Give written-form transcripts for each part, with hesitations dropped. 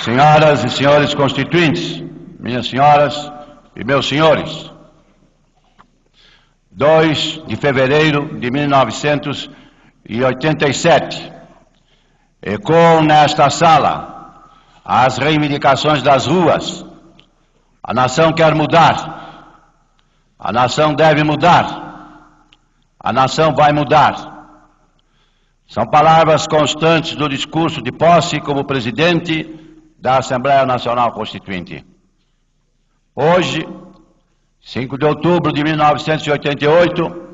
Senhoras e senhores constituintes, minhas senhoras e meus senhores, 2 de fevereiro de 1987, ecoam nesta sala as reivindicações das ruas. A nação quer mudar, a nação deve mudar, a nação vai mudar. São palavras constantes do discurso de posse como presidente da Assembleia Nacional Constituinte. Hoje, 5 de outubro de 1988,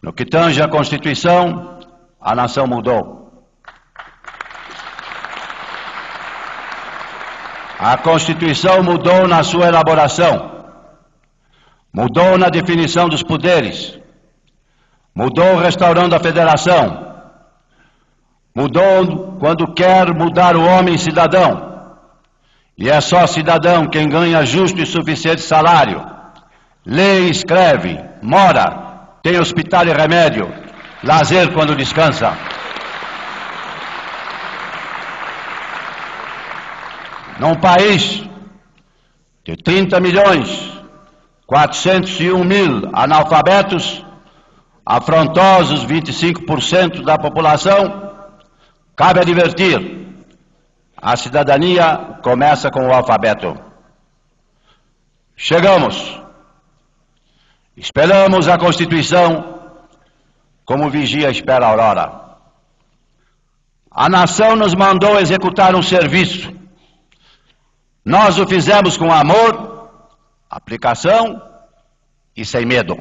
no que tange à Constituição, a nação mudou. A Constituição mudou na sua elaboração, mudou na definição dos poderes, mudou restaurando a federação, mudou quando quer mudar o homem cidadão. E é só cidadão quem ganha justo e suficiente salário, lê e escreve, mora, tem hospital e remédio, lazer quando descansa. Num país de 30.401.000 analfabetos, afrontosos 25% da população, cabe advertir: a cidadania começa com o alfabeto. Chegamos. Esperamos a Constituição como vigia espera a aurora. A nação nos mandou executar um serviço. Nós o fizemos com amor, aplicação e sem medo.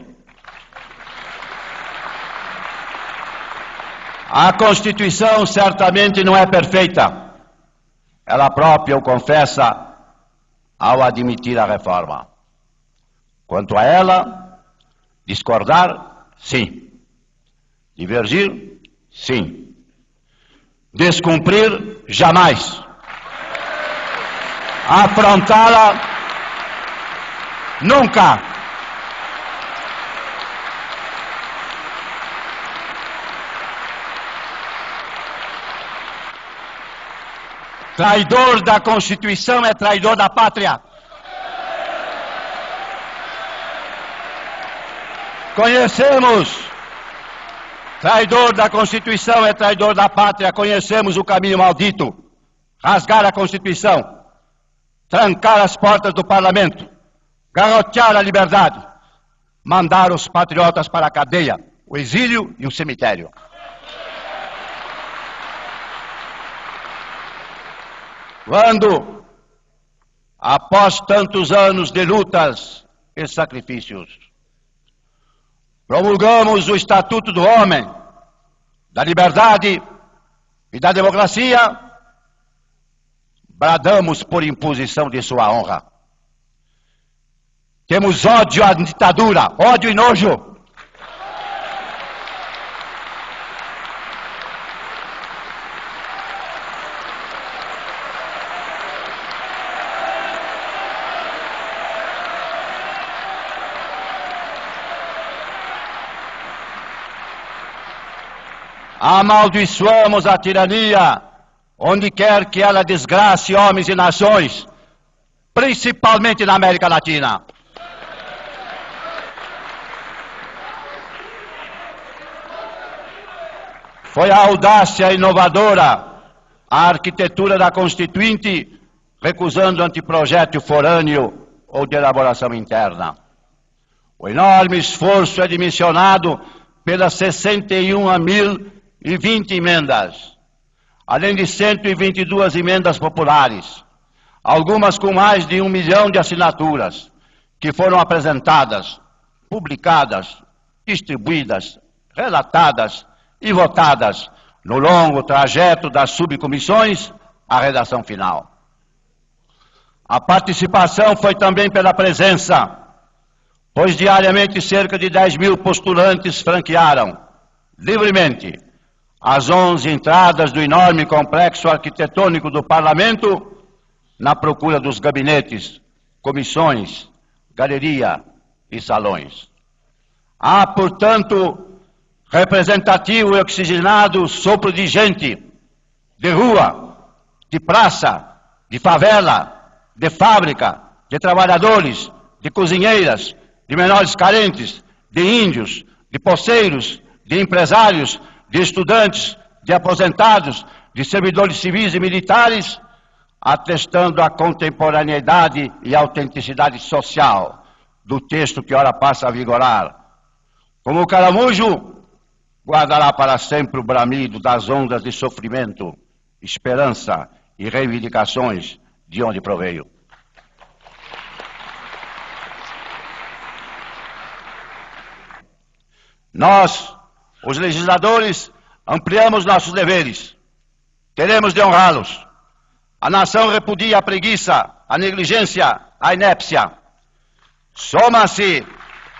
A Constituição certamente não é perfeita. Ela própria o confessa ao admitir a reforma. Quanto a ela, discordar, sim. Divergir, sim. Descumprir, jamais. Afrontá-la, nunca. Traidor da Constituição é traidor da pátria. Conhecemos. Traidor da Constituição é traidor da pátria. Conhecemos o caminho maldito. Rasgar a Constituição. Trancar as portas do parlamento. Garrotear a liberdade. Mandar os patriotas para a cadeia, o exílio e o cemitério. Quando, após tantos anos de lutas e sacrifícios, promulgamos o Estatuto do Homem, da Liberdade e da Democracia, bradamos por imposição de sua honra. Temos ódio à ditadura, ódio e nojo. Amaldiçoamos a tirania, onde quer que ela desgrace homens e nações, principalmente na América Latina. Foi a audácia inovadora, a arquitetura da Constituinte, recusando anteprojeto forâneo ou de elaboração interna. O enorme esforço é dimensionado pelas 61.020 emendas, além de 122 emendas populares, algumas com mais de 1 milhão de assinaturas, que foram apresentadas, publicadas, distribuídas, relatadas e votadas no longo trajeto das subcomissões à redação final. A participação foi também pela presença, pois diariamente cerca de 10.000 postulantes franquearam, livremente, as 11 entradas do enorme complexo arquitetônico do Parlamento na procura dos gabinetes, comissões, galeria e salões. Há, portanto, representativo e oxigenado sopro de gente, de rua, de praça, de favela, de fábrica, de trabalhadores, de cozinheiras, de menores carentes, de índios, de poceiros, de empresários, de estudantes, de aposentados, de servidores civis e militares, atestando a contemporaneidade e autenticidade social do texto que ora passa a vigorar. Como o caramujo, guardará para sempre o bramido das ondas de sofrimento, esperança e reivindicações de onde proveio. Nós, os legisladores, ampliamos nossos deveres. Teremos de honrá-los. A nação repudia a preguiça, a negligência, a inépcia. Soma-se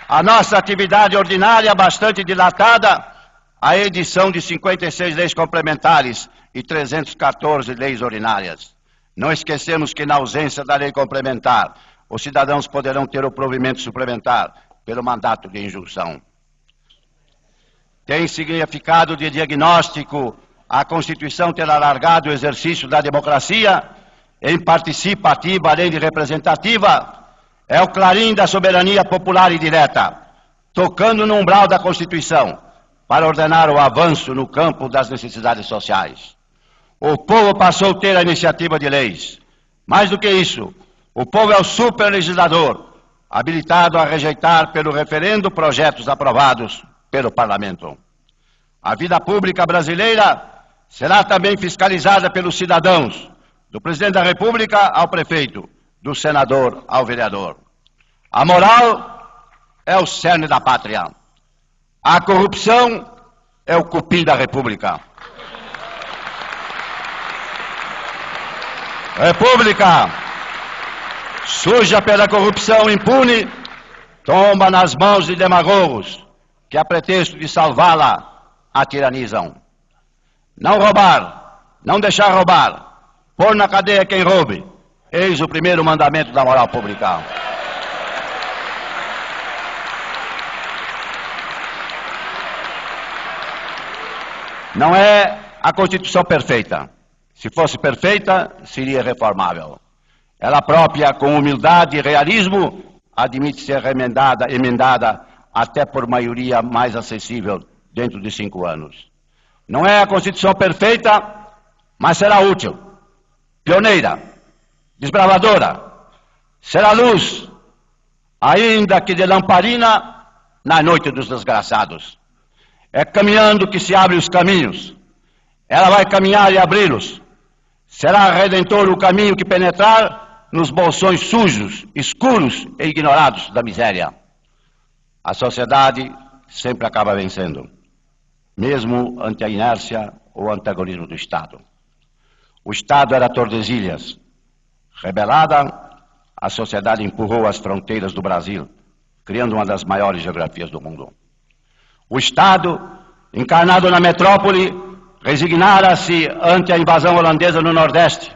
a nossa atividade ordinária bastante dilatada a edição de 56 leis complementares e 314 leis ordinárias. Não esquecemos que, na ausência da lei complementar, os cidadãos poderão ter o provimento suplementar pelo mandato de injunção. Tem significado de diagnóstico a Constituição ter alargado o exercício da democracia em participativa, além de representativa, é o clarim da soberania popular e direta, tocando no umbral da Constituição, para ordenar o avanço no campo das necessidades sociais. O povo passou a ter a iniciativa de leis. Mais do que isso, o povo é o superlegislador, habilitado a rejeitar pelo referendo projetos aprovados pelo Parlamento. A vida pública brasileira será também fiscalizada pelos cidadãos, do presidente da República ao prefeito, do senador ao vereador. A moral é o cerne da pátria. A corrupção é o cupim da República. República, suja pela corrupção impune, tomba nas mãos de demagogos que, a pretexto de salvá-la, a tiranizam. Não roubar, não deixar roubar, pôr na cadeia quem roube, eis o primeiro mandamento da moral pública. Não é a Constituição perfeita. Se fosse perfeita, seria reformável. Ela própria, com humildade e realismo, admite ser emendada até por maioria mais acessível dentro de 5 anos. Não é a Constituição perfeita, mas será útil, pioneira, desbravadora, será luz, ainda que de lamparina, na noite dos desgraçados. É caminhando que se abrem os caminhos. Ela vai caminhar e abri-los. Será redentor o caminho que penetrar nos bolsões sujos, escuros e ignorados da miséria. A sociedade sempre acaba vencendo, mesmo ante a inércia ou antagonismo do Estado. O Estado era Tordesilhas. Rebelada, a sociedade empurrou as fronteiras do Brasil, criando uma das maiores geografias do mundo. O Estado, encarnado na metrópole, resignara-se ante a invasão holandesa no Nordeste.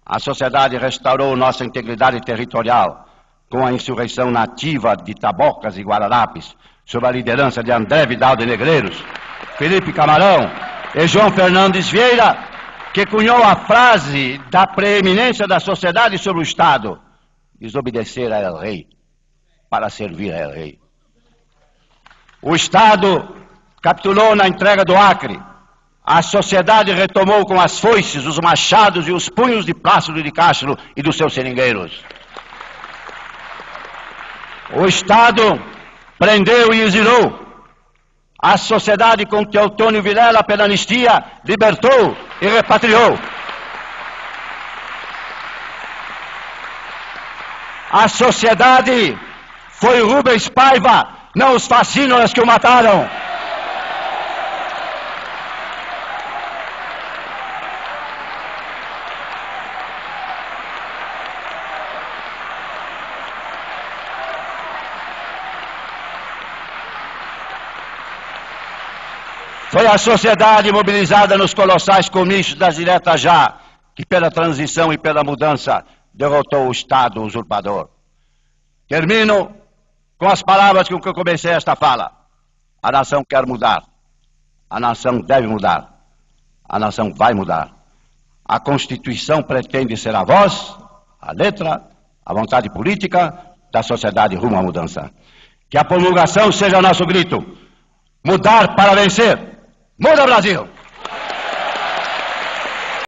A sociedade restaurou nossa integridade territorial com a insurreição nativa de Tabocas e Guararapes, sob a liderança de André Vidal de Negreiros, Felipe Camarão e João Fernandes Vieira, que cunhou a frase da preeminência da sociedade sobre o Estado: desobedecer a El Rei para servir a El Rei. O Estado capitulou na entrega do Acre. A sociedade retomou com as foices, os machados e os punhos de Plácido de Castro e dos seus seringueiros. O Estado prendeu e exilou. A sociedade, com Teotônio Vilela, pela anistia, libertou e repatriou. A sociedade foi Rubens Paiva, não os fascínoras que o mataram. Foi a sociedade mobilizada nos colossais comícios das diretas já, que pela transição e pela mudança derrotou o Estado usurpador. Termino com as palavras com que eu comecei esta fala. A nação quer mudar. A nação deve mudar. A nação vai mudar. A Constituição pretende ser a voz, a letra, a vontade política da sociedade rumo à mudança. Que a promulgação seja nosso grito. Mudar para vencer. Muda, Brasil!